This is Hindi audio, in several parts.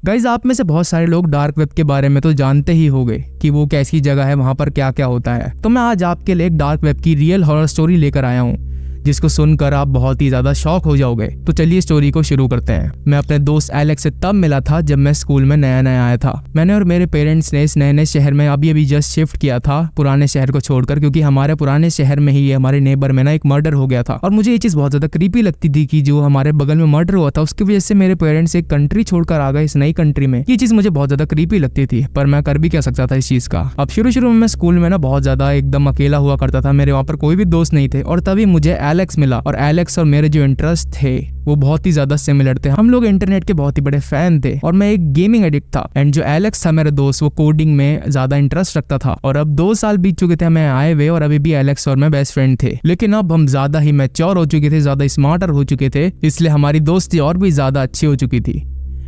गाइज आप में से बहुत सारे लोग डार्क वेब के बारे में तो जानते ही होंगे कि वो कैसी जगह है, वहां पर क्या क्या होता है। तो मैं आज आपके लिए एक डार्क वेब की रियल हॉरर स्टोरी लेकर आया हूँ जिसको सुनकर आप बहुत ही ज्यादा शॉक हो जाओगे। तो चलिए स्टोरी को शुरू करते हैं। मैं अपने दोस्त एलेक्स से तब मिला था जब मैं स्कूल में नया नया आया था। मैंने और मेरे पेरेंट्स ने इस नए नए शहर में अभी जस्ट शिफ्ट किया था पुराने शहर को छोड़कर, क्योंकि हमारे पुराने शहर में ही हमारे नेबर में ना एक मर्डर हो गया था। और मुझे ये चीज बहुत ज्यादा क्रीपी लगती थी कि जो हमारे बगल में मर्डर हुआ था उसकी वजह से मेरे पेरेंट्स एक कंट्री छोड़कर आ गए इस नई कंट्री में। ये चीज मुझे बहुत ज्यादा क्रीपी लगती थी, पर मैं कर भी क्या सकता था इस चीज का। अब शुरू में मैं स्कूल में ना बहुत ज्यादा एकदम अकेला हुआ करता था, मेरे वहाँ पर कोई भी दोस्त नहीं थे। और तभी मुझे एलेक्स मिला और एलेक्स और मेरे जो इंटरेस्ट थे वो बहुत ही ज्यादा सिमिलर थे। हम लोग इंटरनेट के बहुत ही बड़े फैन थे और मैं एक गेमिंग एडिक्ट था। एंड जो एलेक्स था मेरा दोस्त वो कोडिंग में ज्यादा इंटरेस्ट रखता था। और अब 2 साल बीत चुके थे हमें आए हुए और अभी भी एलेक्स और मैं बेस्ट फ्रेंड थे। लेकिन अब हम ज्यादा ही मैच्योर हो चुके थे, ज्यादा स्मार्टर हो चुके थे, इसलिए हमारी दोस्ती और भी ज्यादा अच्छी हो चुकी थी।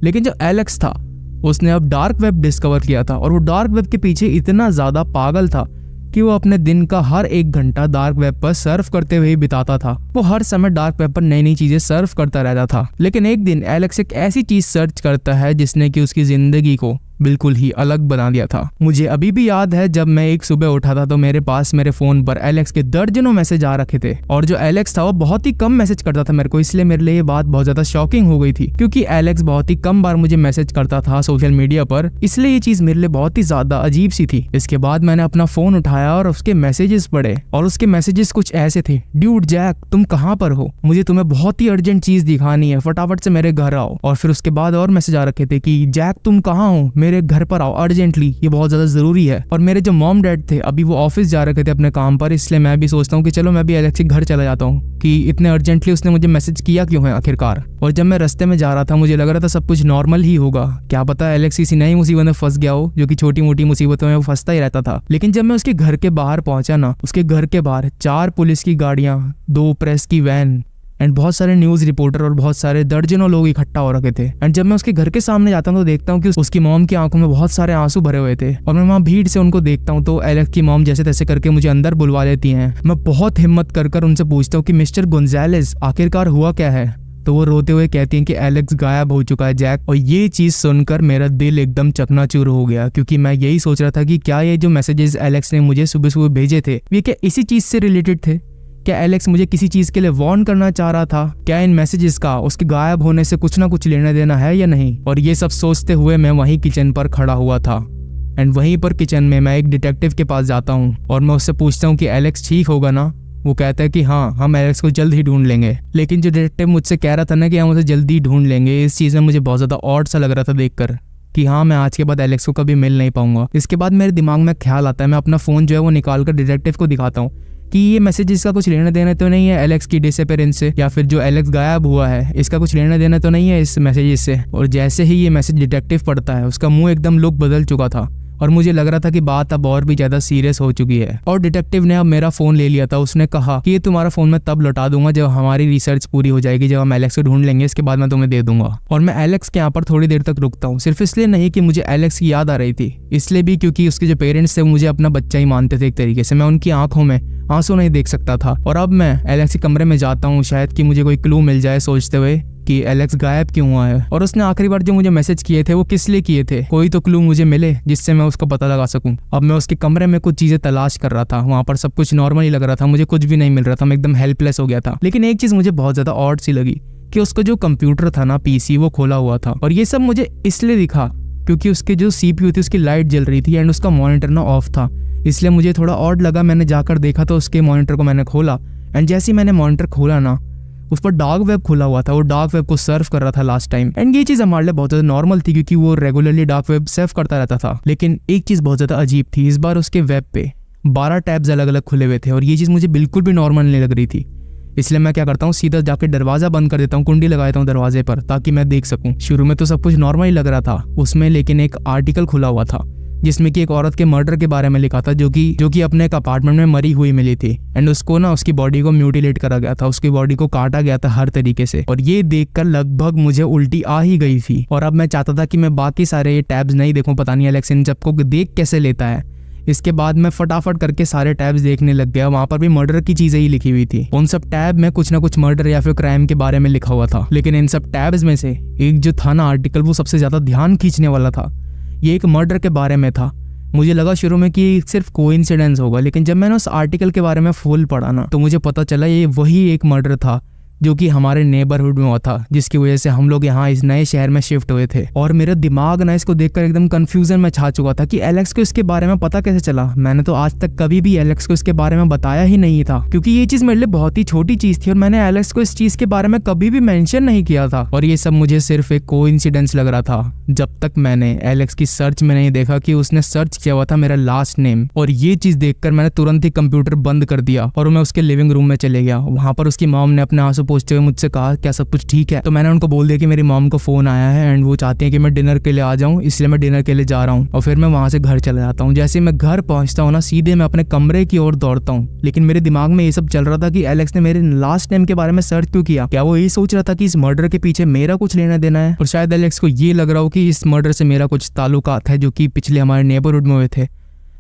लेकिन जो एलेक्स था उसने अब डार्क वेब डिस्कवर किया था और वो डार्क वेब के पीछे इतना ज्यादा पागल था कि वो अपने दिन का हर 1 घंटा डार्क वेब पर सर्फ करते हुए बिताता था। वो हर समय डार्क वेब पर नई नई चीजें सर्फ करता रहता था। लेकिन एक दिन एलेक्स एक ऐसी चीज सर्च करता है जिसने कि उसकी जिंदगी को बिल्कुल ही अलग बना दिया था। मुझे अभी भी याद है जब मैं एक सुबह उठा था तो मेरे पास मेरे फोन पर एलेक्स के दर्जनों मैसेज आ रखे थे। और जो एलेक्स था वो बहुत ही कम मैसेज करता था मेरे को, इसलिए मेरे लिए ये बात बहुत ज्यादा शॉकिंग हो गई थी, क्योंकि एलेक्स बहुत ही कम बार मुझे मैसेज करता था सोशल मीडिया पर। इसलिए ये चीज मेरे लिए बहुत ही ज्यादा अजीब सी थी। इसके बाद मैंने अपना फोन उठाया और उसके मैसेजेस पढ़े और उसके मैसेजेस कुछ ऐसे थे: ड्यूड जैक, तुम कहाँ पर हो? मुझे तुम्हें बहुत ही अर्जेंट चीज दिखानी है, फटाफट से मेरे घर आओ। और फिर उसके बाद और मैसेज आ रखे थे कि जैक तुम कहाँ हो, मेरे घर पर आओ अर्जेंटली, ये बहुत ज्यादा जरूरी है। और मेरे जो मॉम डैड थे अभी वो ऑफिस जा रखे थे अपने काम पर, इसलिए मैं भी सोचता हूँ कि चलो मैं भी एलेक्स के घर चला जाता हूँ कि इतने अर्जेंटली उसने मुझे मैसेज किया क्यों है आखिरकार। और जब मैं रास्ते में जा रहा था मुझे लग रहा था सब कुछ नॉर्मल ही होगा, क्या पता एलेक्स किसी नई मुसीबत में फंस गया हो, जो कि छोटी मोटी मुसीबतों में वो फंसता ही रहता था। लेकिन जब मैं उसके घर के बाहर पहुंचा ना, उसके घर के बाहर 4 पुलिस की गाड़ियां, 2 प्रेस की वैन एंड बहुत सारे न्यूज रिपोर्टर और बहुत सारे दर्जनों लोग इकट्ठा हो रखे थे। एंड जब मैं उसके घर के सामने जाता हूँ तो देखता हूँ कि उसकी मॉम की आंखों में बहुत सारे आंसू भरे हुए थे। और मैं वहाँ भीड़ से उनको देखता हूँ तो एलेक्स की मॉम जैसे तैसे करके मुझे अंदर बुलवा लेती हैं। मैं बहुत हिम्मत कर उनसे पूछता हूँ कि मिस्टर गोंजालेस आखिरकार हुआ क्या है? तो वो रोते हुए कहती हैं कि एलेक्स गायब हो चुका है जैक। और ये चीज सुनकर मेरा दिल एकदम चकनाचूर हो गया, क्योंकि मैं यही सोच रहा था कि क्या ये जो मैसेजेस एलेक्स ने मुझे सुबह सुबह भेजे थे ये क्या इसी चीज से रिलेटेड थे? क्या एलेक्स मुझे किसी चीज के लिए वार्न करना चाह रहा था? क्या इन मैसेजेस का उसके गायब होने से कुछ ना कुछ लेना देना है या नहीं? और ये सब सोचते हुए मैं वहीं किचन पर खड़ा हुआ था। एंड वहीं पर किचन में मैं एक डिटेक्टिव के पास जाता हूँ और मैं उससे पूछता हूँ कि एलेक्स ठीक होगा ना? वो कहता है कि हाँ, हम एलेक्स को जल्द ही ढूंढ लेंगे। लेकिन जो डिटेक्टिव मुझसे कह रहा था ना कि हम उसे जल्दी ढूंढ लेंगे, इस चीज में मुझे बहुत ज्यादा ऑड सा लग रहा था देखकर कि हाँ मैं आज के बाद एलेक्स को कभी मिल नहीं पाऊंगा। इसके बाद मेरे दिमाग में ख्याल आता है, मैं अपना फोन जो है वो निकाल कर डिटेक्टिव को दिखाता हूँ कि ये मैसेज इसका कुछ लेना देना तो नहीं है एलेक्स की डिसअपीयरेंस से, या फिर जो एलेक्स गायब हुआ है इसका कुछ लेना देना तो नहीं है इस मैसेज से। और जैसे ही ये मैसेज डिटेक्टिव पढ़ता है उसका मुंह एकदम लुक बदल चुका था और मुझे लग रहा था कि बात अब और भी ज्यादा सीरियस हो चुकी है। और डिटेक्टिव ने अब मेरा फोन ले लिया था। उसने कहा कि ये तुम्हारा फोन मैं तब लौटा दूंगा जब हमारी रिसर्च पूरी हो जाएगी, जब हम एलेक्स को ढूंढ लेंगे, इसके बाद मैं तुम्हें दे दूंगा। और मैं एलेक्स के यहाँ पर थोड़ी देर तक रुकता हूँ, सिर्फ इसलिए नहीं कि मुझे एलेक्स की याद आ रही थी, इसलिए भी क्योंकि उसके जो पेरेंट्स थे मुझे अपना बच्चा ही मानते थे एक तरीके से। मैं उनकी आंखों में आंसू नहीं देख सकता था। और अब मैं एलेक्स के कमरे में जाता हूँ शायद कि मुझे कोई क्लू मिल जाए, सोचते हुए कि एलेक्स गायब क्यों हुआ है और उसने आखिरी बार जो मुझे मैसेज किए थे वो किस लिए किए थे। कोई तो क्लू मुझे मिले जिससे मैं उसको पता लगा सकूं। अब मैं उसके कमरे में कुछ चीजें तलाश कर रहा था, वहां पर सब कुछ नॉर्मल ही लग रहा था, मुझे कुछ भी नहीं मिल रहा था, मैं एकदम हेल्पलेस हो गया था। लेकिन एक चीज मुझे बहुत ज्यादा ऑड सी लगी कि उसका जो कंप्यूटर था ना, पीसी, वो खोला हुआ था। और ये सब मुझे इसलिए दिखा क्योंकि उसके जो सीपीयू थी उसकी लाइट जल रही थी एंड उसका मॉनिटर ना ऑफ था, इसलिए मुझे थोड़ा ऑड लगा। मैंने जाकर देखा तो उसके मॉनिटर को मैंने खोला एंड जैसे ही मैंने मॉनिटर खोला ना उस पर डार्क वेब खुला हुआ था। वो डार्क वेब को सर्फ कर रहा था लास्ट टाइम। एंड ये चीज हमारे लिए बहुत ज्यादा नॉर्मल थी क्योंकि वो रेगुलरली डार्क वेब सर्फ करता रहता था। लेकिन एक चीज बहुत ज्यादा अजीब थी, इस बार उसके वेब पे 12 टैब्स अलग अलग खुले हुए थे और ये चीज मुझे बिल्कुल भी नॉर्मल नहीं लग रही थी। इसलिए मैं क्या करता हूँ, सीधा जाकर दरवाजा बंद कर देता हूँ, कुंडी लगा देता हूँ दरवाजे पर ताकि मैं देख सकूं। शुरू में तो सब कुछ नॉर्मल ही लग रहा था उसमें, लेकिन एक आर्टिकल खुला हुआ था जिसमें कि एक औरत के मर्डर के बारे में लिखा था जो कि अपने एक अपार्टमेंट में मरी हुई मिली थी एंड उसको ना उसकी बॉडी को म्यूटिलेट करा गया था, उसकी बॉडी को काटा गया था हर तरीके से। और ये देखकर लगभग मुझे उल्टी आ ही गई थी और अब मैं चाहता था कि मैं बाकी सारे ये टैब्स नहीं देखूं, पता नहीं एलेक्स इन सबको देख कैसे लेता है। इसके बाद मैं फटाफट करके सारे टैब्स देखने लग गया। वहां पर भी मर्डर की चीजें ही लिखी हुई थी। उन सब टैब में कुछ ना कुछ मर्डर या फिर क्राइम के बारे में लिखा हुआ था। लेकिन इन सब टैब्स में से एक जो था ना आर्टिकल, वो सबसे ज्यादा ध्यान खींचने वाला था। ये एक मर्डर के बारे में था। मुझे लगा शुरू में कि सिर्फ कोइंसिडेंस होगा, लेकिन जब मैंने उस आर्टिकल के बारे में फुल पढ़ा ना, तो मुझे पता चला ये वही एक मर्डर था जो कि हमारे नेबरहुड में हुआ था, जिसकी वजह से हम लोग यहाँ इस नए शहर में शिफ्ट हुए थे। और मेरा दिमाग ना इसको देखकर एकदम कंफ्यूजन में छा चुका था कि एलेक्स को इसके बारे में पता कैसे चला। मैंने तो आज तक कभी भी एलेक्स को इसके बारे में बताया ही नहीं था, क्योंकि ये चीज मेरे लिए बहुत ही छोटी चीज थी और मैंने एलेक्स को इस चीज के बारे में कभी भी मेंशन नहीं किया था। और ये सब मुझे सिर्फ एक कोइंसिडेंस लग रहा था, जब तक मैंने एलेक्स की सर्च में नहीं देखा कि उसने सर्च किया हुआ था मेरा लास्ट नेम। और ये चीज देखकर मैंने तुरंत ही कंप्यूटर बंद कर दिया और मैं उसके लिविंग रूम में चले गया। वहां पर उसकी मॉम ने अपने आंसू पोंछते हुए मुझसे कहा, क्या सब कुछ ठीक है? तो मैंने उनको बोल दिया कि मेरी मॉम को फोन आया है एंड वो चाहती है कि मैं डिनर के लिए आ जाऊं, इसलिए मैं डिनर के लिए जा रहा हूं। और फिर मैं वहां से घर चला जाता हूं। जैसे मैं घर पहुंचता हूं ना, सीधे मैं अपने कमरे की ओर दौड़ता हूं। लेकिन मेरे दिमाग में ये सब चल रहा था कि एलेक्स ने मेरे लास्ट नेम के बारे में सर्च क्यों किया? क्या वो यही सोच रहा था कि इस मर्डर के पीछे मेरा कुछ लेना देना है? और शायद एलेक्स को ये लग रहा हो कि इस मर्डर से मेरा कुछ ताल्लुकात है जो कि पिछले हमारे नेबरहुड में हुए थे।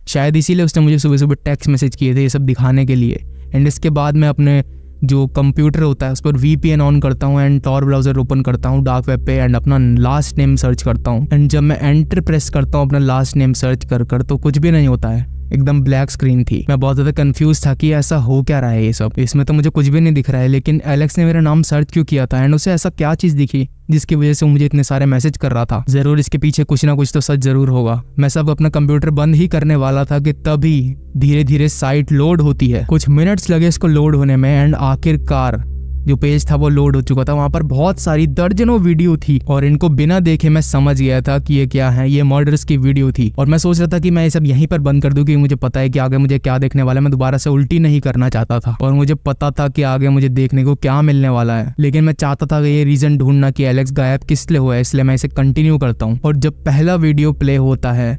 शायद इसीलिए उसने मुझे सुबह सुबह टेक्स्ट मैसेज किए थे ये सब दिखाने के लिए। एंड इसके बाद मैं अपने जो कंप्यूटर होता है उस पर VPN ऑन करता हूँ एंड टॉर ब्राउजर ओपन करता हूँ डार्क वेब पे एंड अपना लास्ट नेम सर्च करता हूँ। एंड जब मैं एंटर प्रेस करता हूँ अपना लास्ट नेम सर्च कर तो कुछ भी नहीं होता है, एकदम ब्लैक स्क्रीन थी। मैं बहुत ज्यादा कंफ्यूज था कि ऐसा हो क्या रहा है ये सब, इसमें तो मुझे कुछ भी नहीं दिख रहा है। लेकिन एलेक्स ने मेरा नाम सर्च क्यों किया था एंड उसे ऐसा क्या चीज दिखी जिसकी वजह से वो मुझे इतने सारे मैसेज कर रहा था? जरूर इसके पीछे कुछ ना कुछ तो सच जरूर होगा। मैं सब अपना कंप्यूटर बंद ही करने वाला था कि तभी धीरे धीरे साइट लोड होती है। कुछ मिनट्स लगे इसको लोड होने में एंड आखिरकार जो पेज था वो लोड हो चुका था। वहां पर बहुत सारी दर्जनों वीडियो थी और इनको बिना देखे मैं समझ गया था कि ये क्या है। ये मर्डर्स की वीडियो थी और मैं सोच रहा था कि मैं ये सब यहीं पर बंद कर दूं, क्योंकि मुझे पता है कि आगे मुझे क्या देखने वाला है। मैं दोबारा से उल्टी नहीं करना चाहता था और मुझे पता था कि आगे मुझे देखने को क्या मिलने वाला है। लेकिन मैं चाहता था कि ये रीजन ढूंढना कि एलेक्स गायब किस लिए हुआ है, इसलिए मैं इसे कंटिन्यू करता हूँ। और जब पहला वीडियो प्ले होता है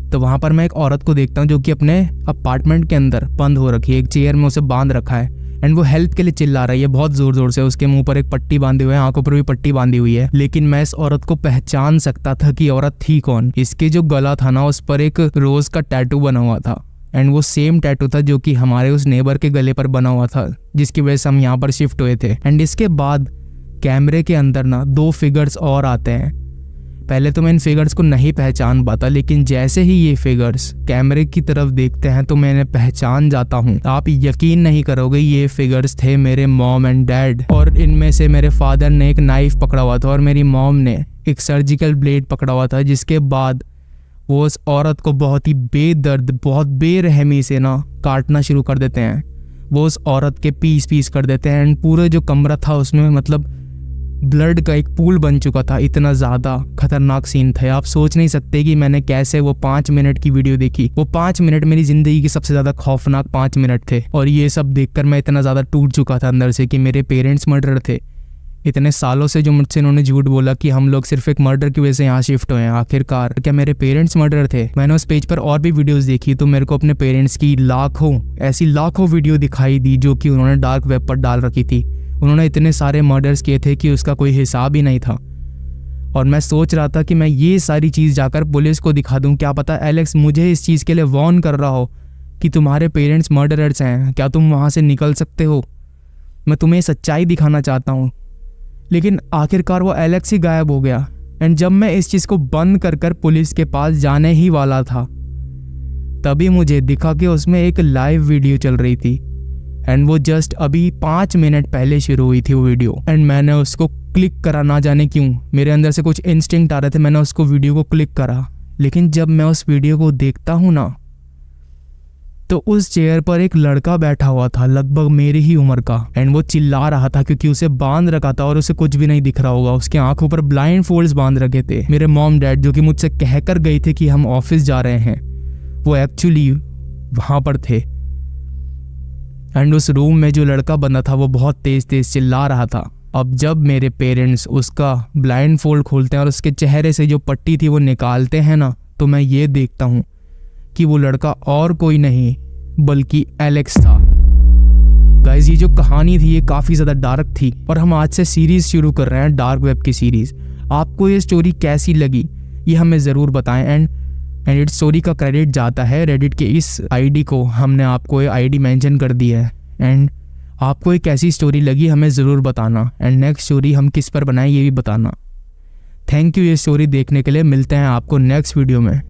तो वहां पर मैं एक औरत को देखता हूँ जो कि अपने अपार्टमेंट के अंदर बंद हो रखी है। एक चेयर में उसे बांध रखा है एंड वो हेल्प के लिए चिल्ला रही है बहुत जोर जोर से। उसके मुंह पर एक पट्टी बांधी हुई है, आंखों पर भी पट्टी बांधी हुई है। लेकिन मैं इस औरत को पहचान सकता था कि औरत थी कौन। इसके जो गला था ना, उस पर एक रोज का टैटू बना हुआ था एंड वो सेम टैटू था जो कि हमारे उस नेबर के गले पर बना हुआ था, जिसकी वजह से हम यहाँ पर शिफ्ट हुए थे। एंड इसके बाद कैमरे के अंदर ना 2 फिगर्स और आते हैं। पहले तो मैं इन फिगर्स को नहीं पहचान पाता, लेकिन जैसे ही ये फिगर्स कैमरे की तरफ देखते हैं तो मैं इन्हें पहचान जाता हूँ। आप यकीन नहीं करोगे, ये फिगर्स थे मेरे मॉम एंड डैड। और इनमें से मेरे फादर ने एक नाइफ पकड़ा हुआ था और मेरी मॉम ने एक सर्जिकल ब्लेड पकड़ा हुआ था। जिसके बाद वो उस औरत को बहुत ही बेदर्द, बहुत बेरहमी से ना काटना शुरू कर देते हैं। वो उस औरत के पीस पीस कर देते हैं एंड पूरा जो कमरा था उसमें मतलब ब्लड का एक पूल बन चुका था। इतना ज्यादा खतरनाक सीन था, आप सोच नहीं सकते कि मैंने कैसे वो 5 मिनट की वीडियो देखी। वो 5 मिनट मेरी जिंदगी की सबसे ज्यादा खौफनाक 5 मिनट थे। और ये सब देखकर मैं इतना ज्यादा टूट चुका था अंदर से कि मेरे पेरेंट्स मर्डर थे। इतने सालों से जो मुझसे इन्होंने झूठ बोला कि हम लोग सिर्फ एक मर्डर की वजह से यहाँ शिफ्ट हुए हैं, आखिरकार क्या मेरे पेरेंट्स मर्डर थे? मैंने उस पेज पर और भी वीडियोस देखी तो मेरे को अपने पेरेंट्स की लाखों वीडियो दिखाई दी जो कि उन्होंने डार्क वेब पर डाल रखी थी। उन्होंने इतने सारे मर्डर्स किए थे कि उसका कोई हिसाब ही नहीं था। और मैं सोच रहा था कि मैं ये सारी चीज़ जाकर पुलिस को दिखा दूं। क्या पता एलेक्स मुझे इस चीज़ के लिए वार्न कर रहा हो कि तुम्हारे पेरेंट्स मर्डरर्स हैं, क्या तुम वहाँ से निकल सकते हो? मैं तुम्हें सच्चाई दिखाना चाहता हूँ। लेकिन आखिरकार वो एलेक्स ही गायब हो गया। एंड जब मैं इस चीज़ को बंद कर पुलिस के पास जाने ही वाला था, तभी मुझे दिखा कि उसमें एक लाइव वीडियो चल रही थी एंड वो जस्ट अभी 5 मिनट पहले शुरू हुई थी वो वीडियो। एंड मैंने उसको क्लिक करा, ना जाने क्यों मेरे अंदर से कुछ इंस्टिंक्ट आ रहे थे, मैंने उसको वीडियो को क्लिक करा। लेकिन जब मैं उस वीडियो को देखता हूँ ना, तो उस चेयर पर एक लड़का बैठा हुआ था लगभग मेरी ही उम्र का एंड वो चिल्ला रहा था क्योंकि उसे बांध रखा था और उसे कुछ भी नहीं दिख रहा होगा। उसके आंखों पर ब्लाइंड फोल्ड्स बांध रखे थे। मेरे मॉम डैड जो कि मुझसे कहकर गई थे कि हम ऑफिस जा रहे हैं, वो एक्चुअली वहां पर थे। एंड उस रूम में जो लड़का बंदा था वो बहुत तेज तेज चिल्ला रहा था। अब जब मेरे पेरेंट्स उसका ब्लाइंड फोल्ड खोलते हैं और उसके चेहरे से जो पट्टी थी वो निकालते हैं ना, तो मैं ये देखता हूँ कि वो लड़का और कोई नहीं बल्कि एलेक्स था। गाइस, ये जो कहानी थी ये काफ़ी ज़्यादा डार्क थी और हम आज से सीरीज़ शुरू कर रहे हैं, डार्क वेब की सीरीज़। आपको ये स्टोरी कैसी लगी ये हमें ज़रूर बताएं। एंड एंड इस स्टोरी का क्रेडिट जाता है रेडिट के इस आईडी को। हमने आपको ये आईडी मेंशन कर दी है। एंड आपको एक ऐसी स्टोरी लगी हमें ज़रूर बताना, एंड नेक्स्ट स्टोरी हम किस पर बनाएं ये भी बताना। थैंक यू ये स्टोरी देखने के लिए। मिलते हैं आपको नेक्स्ट वीडियो में।